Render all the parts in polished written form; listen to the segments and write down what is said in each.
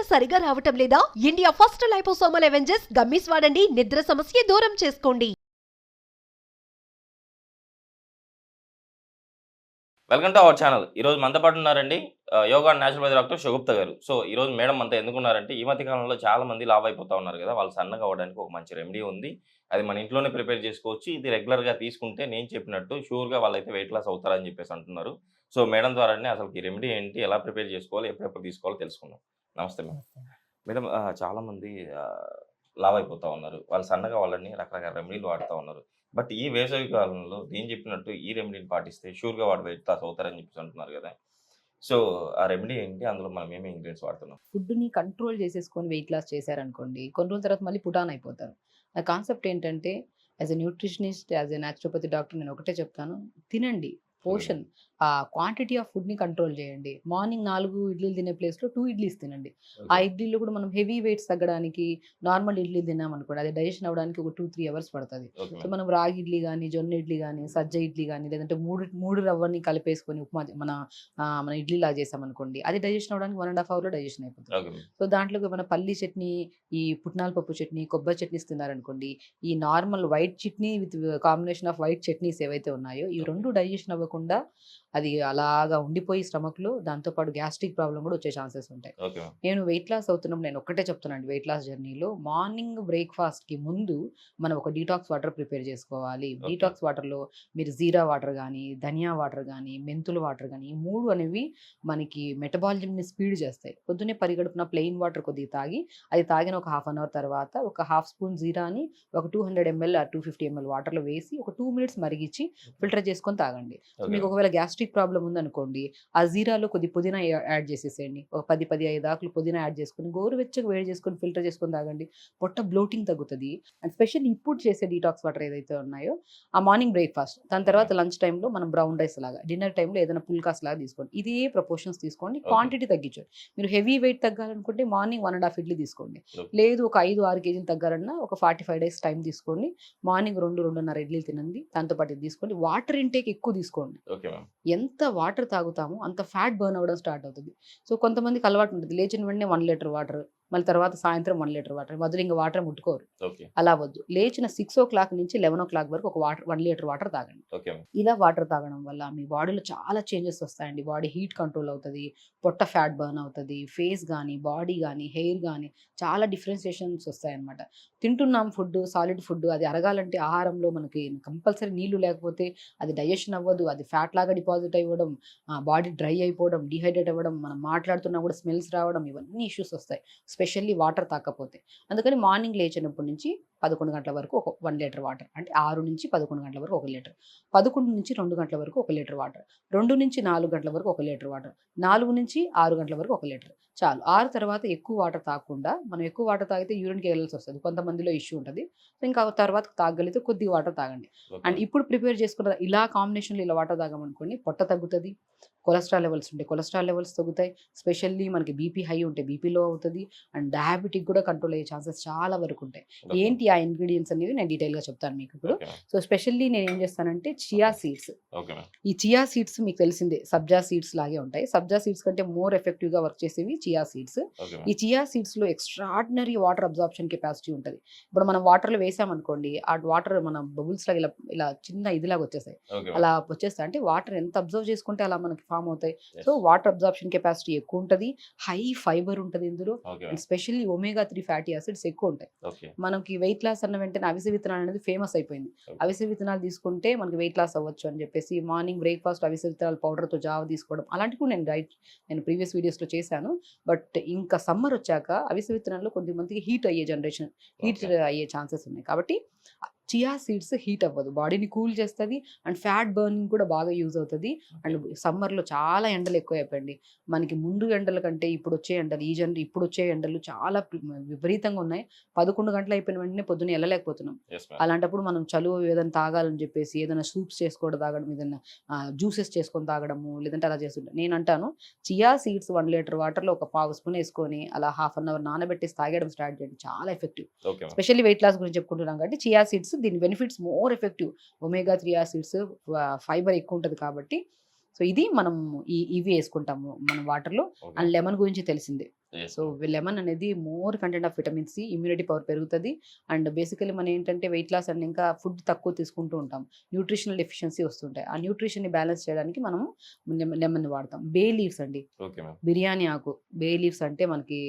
సరిగా రావటం లేదా? India first liposomal Avengers gummies వాడండి, నిద్ర సమస్య దూరం చేసుకోండి. Welcome to our channel. ఈరోజు మనతో పాటు ఉన్నారండి yoga and naturopathy doctor Shagufta గారు. సో ఈరోజు మేడం అంతా ఎందుకున్నారంటే ఈ మధ్య కాలంలో చాలా మంది లావు అయిపోతా ఉన్నారు కదా! వాళ్ళు సన్నగా అవ్వడానికి ఒక మంచి రెమెడీ ఉంది. అది మన ఇంట్లోనే ప్రిపేర్ చేసుకోవచ్చు. ఇది రెగ్యులర్‌గా తీసుకుంటే నేను చెప్పినట్టు షూర్‌గా వాళ్ళైతే వెయిట్ లాస్ అవుతారని చెప్పేసి అంటున్నారు. సో మేడం ద్వారానే అసలు ఈ రెమెడీ ఏంటి? ఎలా ప్రిపేర్ చేసుకోవాలి? ఎప్పుడెప్పుడు తీసుకోవాలో తెలుసుకుందాం. నమస్తే మేడం. మేడం చాలామంది లావు అయిపోతా ఉన్నారు. వాళ్ళు సన్నగా అవ్వాలని రకరకాల రెమెడీలు వాడుతా ఉన్నారు. బట్ ఈ వేసవి కాలంలో నేను చెప్పినట్టు ఈ రెమెడీని పాటిస్తే షూర్‌గా వాడు వెయిట్ లాస్ అవుతారని చెప్పేసి అంటున్నారు కదా! సో ఆ రెమెడీ ఏంటి? అందులో మనం ఏమేమి ఇంగ్రీడియెంట్స్ వాడుతున్నాం? ఫుడ్‌ని కంట్రోల్ చేసేసుకొని వెయిట్ లాస్ చేశారనుకోండి, కొన్ని రోజుల తర్వాత మళ్ళీ పుటాన్ అయిపోతారు. నా కాన్సెప్ట్ ఏంటంటే, as a nutritionist, as a naturopathy doctor నేను ఒకటే చెప్తాను. తినండి. పోర్షన్ క్వాంటిటీ ఆఫ్ ఫుడ్‌ని కంట్రోల్ చేయండి. మార్నింగ్ 4 ఇడ్లీలు తినే ప్లేస్‌లో 2 ఇడ్లీస్ తినండి. ఆ ఓకే. ఇడ్లీలో కూడా మనం హెవీ వెయిట్స్ తగ్గడానికి నార్మల్ ఇడ్లీ తిన్నామనుకోండి, అది డైజెషన్ అవ్వడానికి ఒక 2, 3 అవర్స్ పడతది. Okay so, madam. మనం రాగి ఇడ్లీ గానీ, జొన్న ఇడ్లీ గానీ, సజ్జ ఇడ్లీ గానీ, లేదంటే 3 రవ్వని కలిపేసుకొని ఉప్మా మన ఇడ్లీలాగా చేసామనుకోండి, అది డైజెషన్ అవ్వడానికి 1 ½ అవర్‌లో డైజెషన్ అయిపోతది. Okay madam. సో, దాంట్లోకి మన పల్లి చట్నీ, ఈ పుట్నాల పప్పు చట్నీ, కొబ్బరి చట్నీస్ తిన్నారనుకోండి, ఈ normal white chutney with combination off white chutneys ఏవైతే ఉన్నాయో, ఈ 2 డైజెషన్ అవ్వకుండా అది అలాగా ఉండిపోయి స్టమక్‌లో, దాంతో పాటు గ్యాస్ట్రిక్ ప్రాబ్లమ్ కూడా వచ్చే ఛాన్సెస్ ఉంటాయి. Okay madam. నేను వెయిట్ లాస్ అవుతున్నప్పుడు నేను ఒక్కటే చెప్తానండి, వెయిట్ లాస్ జర్నీలో మార్నింగ్ బ్రేక్‌ఫాస్ట్‌కి ముందు మనం ఒక డీటాక్స్ వాటర్ ప్రిపేర్ చేసుకోవాలి. ఓకే. డీటాక్స్ వాటర్‌లో మీరు జీరా వాటర్ గానీ, ధనియా వాటర్ గానీ, మెంతుల వాటర్ గానీ, ఈ 3 అనేవి మనకి మెటబాలిజంని స్పీడ్ చేస్తాయి. పొద్దున్నే పరిగడుపున ప్లెయిన్ వాటర్ కొద్దిగా తాగి, అది తాగిన ఒక హాఫ్ అన్ అవర్ తర్వాత ఒక హాఫ్ స్పూన్ జీరాని ఒక 200 ఎంఎల్ ఆర్ 250 ఎంఎల్ వాటర్‌లో వేసి ఒక 2 మినిట్స్ మరిగించి ఫిల్టర్ చేసుకొని తాగండి. సో, ఓకే మీకు మేడం. ఒకవేళ గ్యాస్ట్రిక్ ప్రాబ్లమ్ ఉందనుకోండి, ఆ జీరాలో కొద్ది పుదీనా యాడ్ చేసేసేయండి. ఒక 15 ఆకులు పుదీనా యాడ్ చేసుకొని గోరువెచ్చగా వేడి చేసుకొని ఫిల్టర్ చేసుకొని తాగండి. పొట్ట బ్లోటింగ్ తగ్గుతది. అండ్ స్పెషల్లీ ఇప్పుడు చేసే డీటాక్స్ వాటర్ ఏదైతే ఉన్నాయో, ఆ మార్నింగ్ బ్రేక్‌ఫాస్ట్, దాని తర్వాత లంచ్ టైమ్‌లో మనం బ్రౌన్ రైస్ లాగా, డిన్నర్ టైమ్‌లో ఏదైనా పుల్కాస్ లాగా తీసుకోండి. ఇదే ప్రపోర్షన్స్ తీసుకోండి. ఓకే. క్వాంటిటీ తగ్గించండి. మీరు హెవీ వెయిట్ తగ్గాలనుకుంటే మార్నింగ్ 1 ½ ఇడ్లీ తీసుకోండి. ఓకే. లేదు ఒక 5, 6 కేజీలు తగ్గాలన్నా ఒక 45 డేస్ టైం తీసుకోండి. మార్నింగ్ 2, 2:30 ఇడ్లీలు తినండి. దాంతో పాటు ఇది తీసుకోండి. వాటర్ ఇంటేక్ ఎక్కువ తీసుకోండి. Okay madam. ఎంత వాటర్ తాగుతామో అంత ఫ్యాట్ బర్న్ అవ్వడం స్టార్ట్ అవుతది. సో, కొంతమందికి అలవాటు ఉంటది. లేచిన వెంటనే 1 లీటర్ వాటర్, మళ్ళీ తర్వాత సాయంత్రం 1 లీటర్ వాటర్. మధ్యలో ఇంక వాటర్ ముట్టుకోరు. ఓకే. అలా వద్దు. లేచిన 6:00 నుంచి 11:00 వరకు ఒక 1 లీటర్ వాటర్ తాగండి. Okay madam. ఇలా వాటర్ తాగడం వల్ల మీ బాడీలో చాలా చేంజెస్ వస్తాయండి. బాడీ హీట్ కంట్రోల్ అవుతది. పొట్ట ఫ్యాట్ బర్న్ అవుతది. ఫేస్ గానీ, బాడీ గానీ, హెయిర్ గానీ చాలా డిఫరెన్షియేషన్స్ వస్తాయన్నమాట. తింటున్నాం ఫుడ్డు, సాలిడ్ ఫుడ్డు, అది అరగాలంటే ఆహారంలో మనకి కంపల్సరీ నీళ్లు లేకపోతే అది డైజెషన్ అవ్వదు. అది ఫ్యాట్ లాగా డిపాజిట్ అవ్వడం, బాడీ డ్రై అయిపోవడం, డీహైడ్రేట్ అవ్వడం, మనం మాట్లాడుతున్నా కూడా స్మెల్స్ రావడం, ఇవన్నీ ఇష్యూస్ వస్తాయి. స్పెషల్లీ వాటర్ తాగకపోతే. అందుకని మార్నింగ్ లేచినప్పటి నుంచి 11 గంటల వరకు ఒక 1 లీటర్ వాటర్. అంటే 6 నుంచి 11 గంటల వరకు 1 లీటర్. 11 నుంచి 2 గంటల వరకు 1 లీటర్ వాటర్. 2 నుంచి 4 గంటల వరకు 1 లీటర్ వాటర్. 4 నుంచి 6 గంటల వరకు 1 లీటర్. చాలు. 6 తర్వాత ఎక్కువ వాటర్ తాగకుండా, మనం ఎక్కువ వాటర్ తాగితే యూరిన్‌కి వెళ్ళాల్సొస్తది. కొంతమందిలో ఇష్యూ ఉంటది. సో, ఇంకా తర్వాత తాగగలిగితే కొద్దిగా వాటర్ తాగండి. ఓకే. అండ్ ఇప్పుడు ప్రిపేర్ చేసుకున్న ఇలా కాంబినేషన్‌లో ఇలా వాటర్ తాగామనుకోండి, పొట్ట తగ్గుతది. కొలెస్ట్రాల్ లెవెల్స్ ఉంటాయి. కొలెస్ట్రాల్ లెవెల్స్ తగ్గుతాయి. స్పెషల్లీ మనకి బీపీ హై ఉంటే బీపీ లో అవుతది. అండ్ డయాబెటిక్ కూడా కంట్రోల్ అయ్యే ఛాన్సెస్ చాలా వరకు ఉంటాయి. ఓకే. ఏంటి ఆ ఇంగ్రీడియెంట్స్ అనేవి నేను డీటెయిల్‌గా చెప్తాను మీకు ఇప్పుడు. Okay madam. సో, స్పెషల్లీ నేనేం చేస్తానంటే చియా సీడ్స్. Okay madam. ఈ చియా సీడ్స్ మీకు తెలిసిందే. సబ్జా సీడ్స్ లాగే ఉంటాయి. సబ్జా సీడ్స్ కంటే మోర్ ఎఫెక్టివ్‌గా వర్క్ చేసేవి చియా సీడ్స్. ఓకే ఈ మేడం. చియా సీడ్స్‌లో ఎక్స్ట్రార్డినరీ వాటర్ అబ్జార్ప్షన్ కెపాసిటీ ఉంటది. ఇప్పుడు మనం వాటర్‌లో వేసామనుకోండి, ఆ వాటర్ మన బబుల్స్ లాగా ఇలా ఇలా చిన్న ఇదిలాగా వచ్చేస్తాయి. Okay madam. అలా వచ్చేస్తాయి. అంటే వాటర్ ఎంత అబ్జర్వ్ చేసుకుంటే అలా మనకి ఫార్మ్ అవుతాయి. Yes. So, water absorption capacity ఎక్కువ ఉంటది. హై ఫైబర్ ఉంటది ఇందులో. Okay and madam. Specially omega 3 fatty acids ఎక్కువ ఉంటాయి. ఓకే. మనకి వెయిట్ లాస్ అన్న వెంటనే అవిసె విత్తనాలు అనేది ఫేమస్ అయిపోయింది. ఓకే. అవిసె విత్తనాలు తీసుకుంటే మనకి వెయిట్ లాస్ అవ్వచ్చు అని చెప్పేసి మార్నింగ్ బ్రేక్‌ఫాస్ట్ అవిసె విత్తనాల పౌడర్‌తో జావ తీసుకోవడం, అలాంటివి కూడా నేను ప్రీవియస్ వీడియోస్‌లో చేశాను. బట్ ఇంకా సమ్మర్ వచ్చాక అవిసె విత్తనాల్లో కొద్దిమందికి హీట్ అయ్యే జనరేషన్, హీట్ ఓకే. అయ్యే ఛాన్సెస్ ఉన్నాయి. కాబట్టి చియా సీడ్స్ హీట్ అవ్వదు. బాడీని కూల్ చేస్తది. అండ్ ఫ్యాట్ బర్నింగ్ కూడా బాగా యూజ్ అవుతది. అండ్ సమ్మర్‌లో చాలా ఎండలు ఎక్కువైపోయాయండి. మనకి ముందు ఎండల కంటే ఇప్పుడొచ్చే ఎండలు, ఇప్పుడొచ్చే ఎండలు చాలా విపరీతంగా ఉన్నాయి. 11 గంటలు అయిపోయిన వెంటనే పొద్దున్నే ఎళ్ళలేకపోతున్నాం. Yes madam. అలాంటప్పుడు మనం చలువ ఏదైనా తాగాలని చెప్పేసి ఏదైనా సూప్స్ చేసుకోవడం తాగడం, ఏదైనా జ్యూసెస్ చేసుకొని తాగడము, లేదంటే అలా చేస్తుంటాం. నేనంటాను చియా సీడ్స్ 1 లీటర్ వాటర్‌లో ఒక పావు స్పూన్ ఏసుకొని అలా హాఫ్ అన్ అవర్ నానబెట్టేసి తాగేయడం స్టార్ట్ చేయండి. చాలా effective. Okay madam. Specially weight loss గురించి చెప్పుకుంటున్నాం కాబట్టి చియా సీడ్స్ దీని benefits more effective. Omega 3 acids, fibre ఎక్కువ ఉంటది కాబట్టి. సో, ఇది మనం ఇవి ఏసుకుంటాము మనం వాటర్‌లో. ఓకే. అండ్ లెమన్ గురించి తెలిసిందే. Yes, so ma'am. లెమన్ అనేది more content of vitamin C, immunity power పెరుగుతుంది. అండ్ బేసికలీ మనం ఏంటంటే వెయిట్ లాస్ అండ్ ఇంకా ఫుడ్ తక్కువ తీసుకుంటూ ఉంటాం. న్యూట్రిషనల్ డెఫిషియన్సీ వస్తుంటాయి. ఆ న్యూట్రిషన్ని బ్యాలెన్స్ చేయడానికి మనము లెమన్ వాడతాం. బే లీవ్స్ అండి. Okay ma'am. బిర్యానీ ఆకు. బే లీవ్స్ అంటే మనకి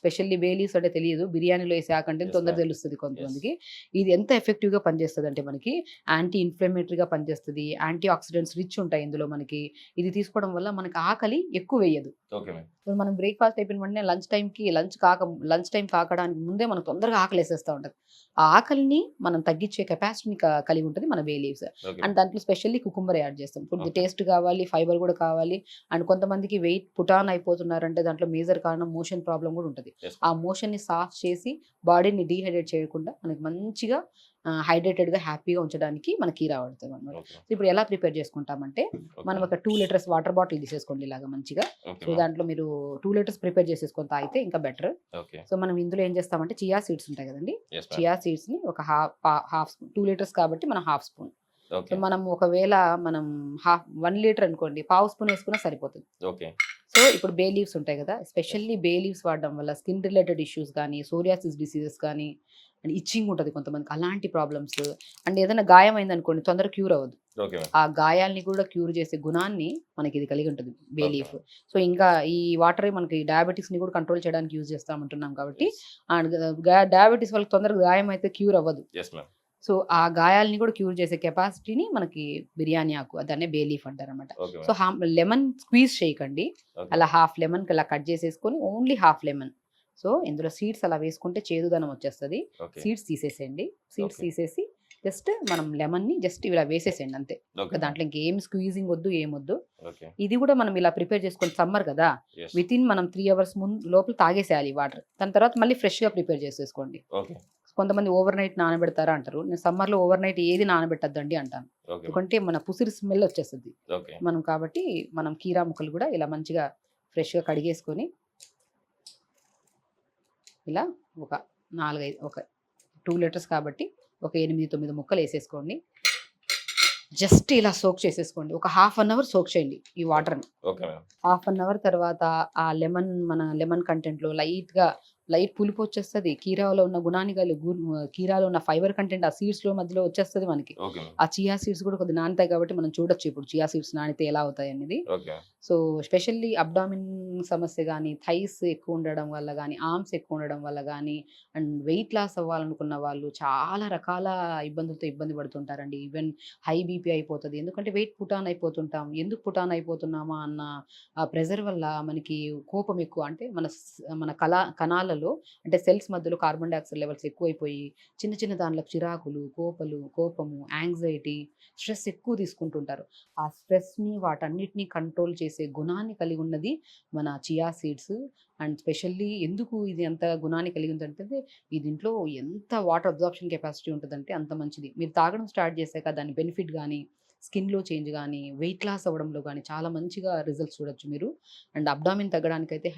స్పెషల్లీ బే లీవ్స్ అంటే తెలియదు. బిర్యానీలో వేసే ఆకు అంటే Yes, తొందరగా ma'am. తెలుస్తది కొంతమందికి. ఇది ఎంత ఎఫెక్టివ్‌గా పనిచేస్తదంటే మనకి యాంటీ ఇన్‌ఫ్లమేటరీగా పనిచేస్తది. యాంటీ ఆక్సిడెంట్స్ రిచ్ ఉంటాయి ఇందులో మనకి. ఇది తీసుకోవడం వల్ల మనకి ఆకలి ఎక్కువ వేయదు. Okay ma'am. ఇప్పుడు మనం బ్రేక్‌ఫాస్ట్ అయిపోయిన వెంటనే లంచ్ టైమ్ కాకడానికి ముందే మనకు తొందరగా ఆకలేసేస్తా ఉంటది. ఆ ఆకలిని మనం తగ్గించే కెపాసిటీని కలిగి ఉంటది మన బే లీవ్స్. ఓకే అండ్ దాంట్లో స్పెషల్లీ కుకుంబర్ యాడ్ చేస్తాం. Food Okay. టేస్ట్ కావాలి, ఫైబర్ కూడా కావాలి. అండ్ కొంతమందికి వెయిట్ పుట్ ఆన్ అయిపోతున్నారంటే దాంట్లో మేజర్ కారణం మోషన్ ప్రాబ్లమ్ కూడా ఉంటది. Yes, ఆ ma'am. మోషన్‌ని సాఫ్ చేసి బాడీని డీహైడ్రేట్ చేయకుండా మనకి మంచిగా హైడ్రేటెడ్‌గా హ్యాపీగా ఉంచడానికి మన కీరా వాడతామన్నమాట. ఓకే. సో ఇప్పుడు ఎలా ప్రిపేర్ చేసుకుంటామంటే మనం ఓకే. ఒక 2 లీటర్స్ వాటర్ బాటిల్ తీసేసుకోండి ఇలాగా మంచిగా. Okay so ma'am. దాంట్లో మీరు 2 లీటర్స్ ప్రిపేర్ చేసేసుకొని తాగితే ఇంకా బెటర్. ఓకే. సో మనం ఇందులో ఏం చేస్తామంటే చియా సీడ్స్ ఉంటాయి కదండీ. Yes, ma'am. చియా సీడ్స్‌ని ఒక హాఫ్ స్పూన్, 2 లీటర్స్ కాబట్టి మనం హాఫ్ స్పూన్. So okay. మనం ఒకవేళ మనం 1 లీటర్ అనుకోండి, పావు స్పూన్ వేసుకున్నా సరిపోతుంది. ఓకే. సో ఇప్పుడు బే లీవ్స్ ఉంటాయి కదా, ఎస్పెషల్లీ బే లీవ్స్ వాడడం వల్ల స్కిన్ రిలేటెడ్ ఇష్యూస్ కానీ, సోరియాసిస్ డిసీజెస్ కానీ, అండ్ ఇచ్చింగ్ ఉంటుంది కొంతమందికి, అలాంటి ప్రాబ్లమ్స్ అండ్ ఏదైనా గాయం అయిందనుకోండి తొందరగా క్యూర్ అవ్వదు. Okay ma'am. ఆ గాయాల్ని కూడా క్యూర్ చేసే గుణాన్ని మనకి ఇది కలిగి ఉంటుంది బే Okay. లీఫ్. సో ఇంకా ఈ వాటర్ మనకి డయాబెటిక్స్ని కూడా కంట్రోల్ చేయడానికి యూజ్ చేస్తామంటున్నాం కాబట్టి, అండ్ డయాబెటీస్ వాళ్ళకి తొందరగా గాయం అయితే క్యూర్ అవ్వదు. Yes ma'am. సో ఆ గాయాల్ని కూడా క్యూర్ చేసే కెపాసిటీని మనకి బిర్యానీ ఆకు, దాన్నే బే లీఫ్ అంటారనమాట. Okay so ma'am. Lemon squeeze చేయకండి, ఓకే. అలా హాఫ్ లెమన్ అలా కట్ చేసేసుకొని ఓన్లీ హాఫ్ లెమన్. సో ఇందులో సీడ్స్ అలా వేసుకుంటే చేదుదనం వచ్చేస్తుంది. ఓకే. సీడ్స్ తీసేసేయండి. Seeds Okay. తీసేసి జస్ట్ మనం లెమన్ని జస్ట్ ఇలా వేసేసేయండి అంతే. ఓకే. దాంట్లో ఇంకేం స్క్వీజింగ్ వద్దు, ఏమొద్దు. ఓకే. ఇది కూడా మనం ఇలా ప్రిపేర్ చేసుకొని సమ్మర్ కదా, ఎస్. విత్ ఇన్ మనం 3 అవర్స్ ముందు లోపల తాగేసేయాలి ఈ వాటర్. దాని తర్వాత మళ్ళీ ఫ్రెష్గా ప్రిపేర్ చేసేసుకోండి. ఓకే. కొంతమంది ఓవర్ నైట్ నానబెడతారా అంటారు. నేను సమ్మర్లో ఓవర్ నైట్ ఏది నానబెట్టద్దండి అంటాను. ఓకే. ఎందుకంటే మన పుసిరి స్మెల్ వచ్చేస్తుంది ఓకే. మనం, కాబట్టి మనం కీరా ముక్కలు కూడా ఇలా మంచిగా ఫ్రెష్గా కడిగేసుకొని ఇలా ఒక 2 లీటర్స్ కాబట్టి ఒక 8-9 ముక్కలు వేసేసుకోండి. జస్ట్ ఇలా సోక్ చేసేసుకోండి. ఒక హాఫ్ అన్ అవర్ సోక్ చేయండి ఈ వాటర్ని. Okay ma'am. Half an hour తర్వాత ఆ లెమన్ కంటెంట్లో లైట్ పులుపు వచ్చేస్తుంది. కీరాలో ఉన్న కీరాలో ఉన్న ఫైబర్ కంటెంట్ ఆ సీడ్స్లో మధ్యలో వచ్చేస్తుంది మనకి. Okay ma'am. ఆ చియా సీడ్స్ కూడా కొద్దిగా నానుతాయి కాబట్టి మనం చూడొచ్చు ఇప్పుడు చియా సీడ్స్ నానితే ఎలా అవుతాయి అనేది. ఓకే. సో స్పెషల్లీ అబ్డామిన్ సమస్య కానీ, థైస్ ఎక్కువ ఉండడం వల్ల కానీ, ఆర్మ్స్ ఎక్కువ ఉండడం వల్ల కానీ, అండ్ వెయిట్ లాస్ అవ్వాలనుకున్న వాళ్ళు చాలా రకాల ఇబ్బందులతో ఇబ్బంది పడుతుంటారండి. ఈవెన్ హై బీపీ అయిపోతుంది. ఎందుకంటే వెయిట్ పుట్ ఆన్ అయిపోతుంటాం. ఎందుకు పుట్ ఆన్ అయిపోతున్నామా అన్న ఆ ప్రెజర్ వల్ల మనకి కోపం ఎక్కువ, అంటే మన కణాలలో అంటే సెల్స్ మధ్యలో కార్బన్ డైఆక్సైడ్ లెవెల్స్ ఎక్కువైపోయి చిన్న చిన్న దానిలో చిరాకులు, కోపము, యాంగ్జైటీ, స్ట్రెస్ ఎక్కువ తీసుకుంటుంటారు. ఆ స్ట్రెస్ని వాటన్నిటిని కంట్రోల్ చేసే గుణాన్ని కలిగి ఉన్నది మన చియా సీడ్స్. అండ్ స్పెషల్లీ ఎందుకు ఇది అంత గుణాన్ని కలిగి ఉందంటే, ఈ దీంట్లో ఎంత వాటర్ అబ్జార్ప్షన్ కెపాసిటీ ఉంటుందంటే అంత మంచిది. మీరు తాగడం స్టార్ట్ చేశాక దాని బెనిఫిట్ కానీ, స్కిన్లో చేంజ్ కానీ, వెయిట్ లాస్ అవ్వడంలో కానీ చాలా మంచిగా రిజల్ట్స్ చూడొచ్చు మీరు. అండ్ అబ్డామిన్ తగ్గడానికైతే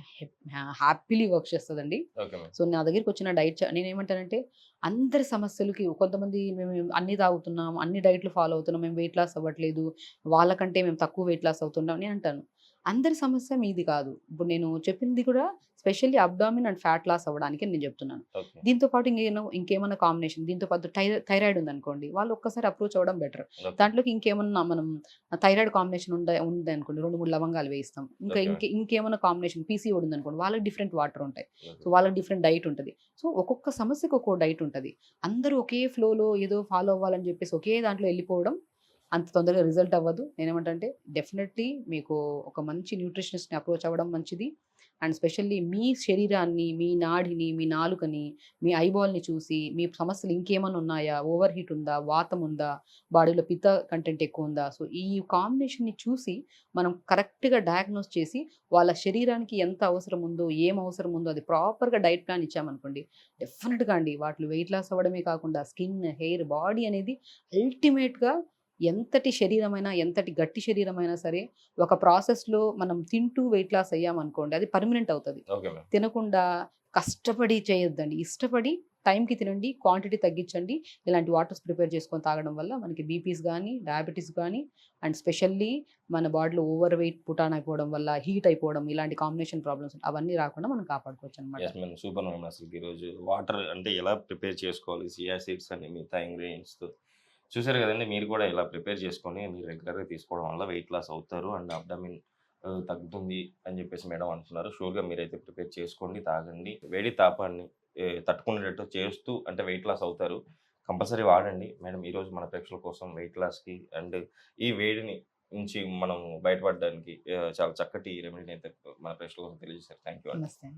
హ్యాపీలీ వర్క్ చేస్తుందండి. Okay ma'am. సో నా దగ్గరికి వచ్చిన నేనేమంటానంటే, అందరి సమస్యలకి కొంతమంది మేము అన్ని తాగుతున్నాం, అన్ని డైట్లు ఫాలో అవుతున్నాం, మేము వెయిట్ లాస్ అవ్వట్లేదు, వాళ్ళకంటే మేము తక్కువ వెయిట్ లాస్ అవుతున్నాం అని అంటాను. అందరి సమస్య మీది కాదు. ఇప్పుడు నేను చెప్పింది కూడా specially abdomen and fat loss అవ్వడానికి నేను చెప్తున్నాను. ఓకే. దీంతో పాటు ఇంకేమైనా కాంబినేషన్, దీంతో పాటు థైరాయిడ్ ఉందనుకోండి, వాళ్ళు ఒక్కసారి అప్రోచ్ అవ్వడం బెటర్. ఓకే. దాంట్లోకి ఇంకేమన్నా మనం థైరాయిడ్ కాంబినేషన్ ఉంది అనుకోండి, 2-3 లవంగాలు వేయిస్తాం. Okay. ఇంకేమైనా కాంబినేషన్ పీసీఓడి ఉంది అనుకోండి, వాళ్ళకి డిఫరెంట్ వాటర్ ఉంటాయి. ఓకే. సో వాళ్ళకి డిఫరెంట్ డైట్ ఉంటుంది. సో ఒక్కొక్క సమస్యకు ఒక్కో డైట్ ఉంటుంది. అందరూ ఒకే ఫ్లోలో ఏదో ఫాలో అవ్వాలని చెప్పేసి ఒకే దాంట్లో వెళ్ళిపోవడం అంత తొందరగా రిజల్ట్ అవ్వదు. నేనేమంటే డెఫినెట్లీ మీకు ఒక మంచి న్యూట్రిషనిస్ట్ని అప్రోచ్ అవ్వడం మంచిది. అండ్ స్పెషల్లీ మీ శరీరాన్ని, మీ నాడిని, మీ నాలుకని, మీ ఐబాల్ని చూసి మీ సమస్యలు ఇంకేమైనా ఉన్నాయా, ఓవర్ హీట్ ఉందా, వాతం ఉందా, బాడీలో పిత్త కంటెంట్ ఎక్కువ ఉందా, సో ఈ కాంబినేషన్ని చూసి మనం కరెక్ట్గా డయాగ్నోస్ చేసి వాళ్ళ శరీరానికి ఎంత అవసరం ఉందో, ఏం అవసరం ఉందో అది ప్రాపర్గా డైట్ ప్లాన్ ఇచ్చామనుకోండి, డెఫినెట్గా అండి వాటిలో వెయిట్ లాస్ అవ్వడమే కాకుండా స్కిన్, హెయిర్, బాడీ అనేది అల్టిమేట్గా ఎంతటి శరీరమైనా, ఎంతటి గట్టి శరీరమైనా సరే ఒక ప్రాసెస్లో మనం తింటూ వెయిట్ లాస్ అయ్యామనుకోండి, అది పర్మనెంట్ అవుతుంది. Okay ma'am. తినకుండా కష్టపడి చేయొద్దండి. ఇష్టపడి టైంకి తినండి, క్వాంటిటీ తగ్గించండి. ఇలాంటి వాటర్స్ ప్రిపేర్ చేసుకొని తాగడం వల్ల మనకి బీపీస్ గానీ, డయాబెటిస్ గానీ అండ్ స్పెషల్లీ మన బాడీలో ఓవర్ వెయిట్ పుటాన్ అయిపోవడం వల్ల హీట్ అయిపోవడం ఇలాంటి కాంబినేషన్ ప్రాబ్లమ్స్ అవన్నీ రాకుండా మనం కాపాడుకోవచ్చనమాట. Yes madam. Super madam. అసలుకి ఈరోజు వాటర్ అంటే ఎలా ప్రిపేర్ చేసుకోవాలి, చియా సీడ్స్ అని మిగతా ఇంగ్రీడియెంట్స్‌తో చూసారు కదండీ! మీరు కూడా ఇలా ప్రిపేర్ చేసుకొని మీరు రెగ్యులర్‌గా తీసుకోవడం వల్ల వెయిట్ లాస్ అవుతారు. అండ్ అబ్డోమిన్ తగ్గుతుంది అని చెప్పేసి మేడం అంటున్నారు. షూర్‌గా మీరైతే ప్రిపేర్ చేసుకోండి, తాగండి. వేడి తాపాన్ని తట్టుకునేటట్టు చేస్తూ అంటే వెయిట్ లాస్ అవుతారు. కంపల్సరీ వాడండి. మేడం ఈరోజు మన ప్రేక్షకుల కోసం వెయిట్ లాస్‌కి అండ్ ఈ వేడిని నుంచి మనం బయటపడడానికి చాలా చక్కటి రెమెడీని అయితే మన ప్రేక్షకుల కోసం తెలియజేశారు. థాంక్ యూ అండి. నమస్తే.